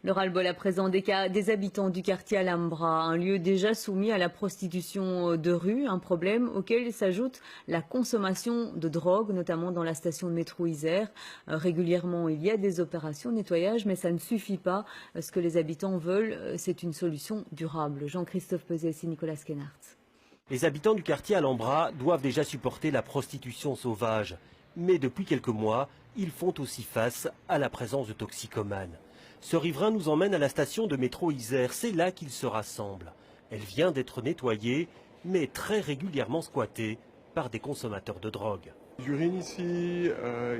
Le ras-le-bol à présent des habitants du quartier Alhambra, un lieu déjà soumis à la prostitution de rue, un problème auquel s'ajoute la consommation de drogue, notamment dans la station de métro Isère. Régulièrement, il y a des opérations de nettoyage, mais ça ne suffit pas. Ce que les habitants veulent, c'est une solution durable. Jean-Christophe Pesès et Nicolas Kenhardt. Les habitants du quartier Alhambra doivent déjà supporter la prostitution sauvage. Mais depuis quelques mois, ils font aussi face à la présence de toxicomanes. Ce riverain nous emmène à la station de métro Isère, c'est là qu'ils se rassemblent. Elle vient d'être nettoyée, mais très régulièrement squattée par des consommateurs de drogue. Ils urinent ici,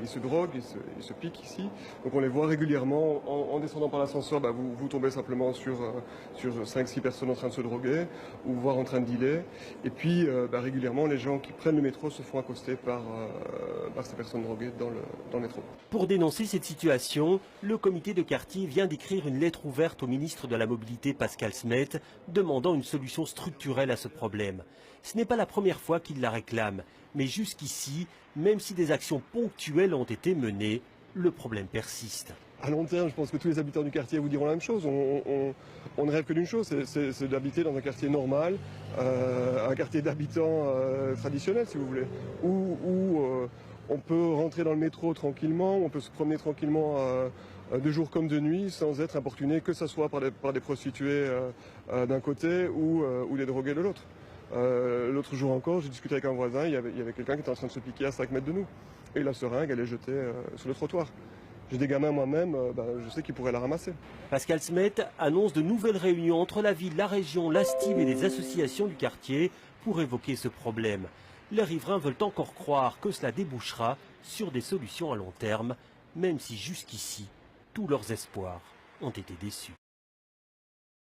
ils se droguent, ils se piquent ici. Donc on les voit régulièrement. En descendant par l'ascenseur, vous tombez simplement sur 5-6 personnes en train de se droguer ou voire en train de dealer. Et puis régulièrement, les gens qui prennent le métro se font accoster par ces personnes droguées dans le métro. Pour dénoncer cette situation, le comité de quartier vient d'écrire une lettre ouverte au ministre de la Mobilité Pascal Smet, demandant une solution structurelle à ce problème. Ce n'est pas la première fois qu'il la réclame, mais jusqu'ici, même si des actions ponctuelles ont été menées, le problème persiste. À long terme, je pense que tous les habitants du quartier vous diront la même chose. On ne rêve que d'une chose, c'est d'habiter dans un quartier normal, un quartier d'habitants traditionnel, si vous voulez, où on peut rentrer dans le métro tranquillement, on peut se promener tranquillement de jour comme de nuit sans être importuné, que ce soit par des prostituées d'un côté ou des drogués de l'autre. L'autre jour encore, j'ai discuté avec un voisin, il y avait quelqu'un qui était en train de se piquer à 5 mètres de nous. Et la seringue, elle est jetée sur le trottoir. J'ai des gamins moi-même, je sais qu'ils pourraient la ramasser. Pascal Smet annonce de nouvelles réunions entre la ville, la région, l'ASTIB et les associations du quartier pour évoquer ce problème. Les riverains veulent encore croire que cela débouchera sur des solutions à long terme, même si jusqu'ici, tous leurs espoirs ont été déçus.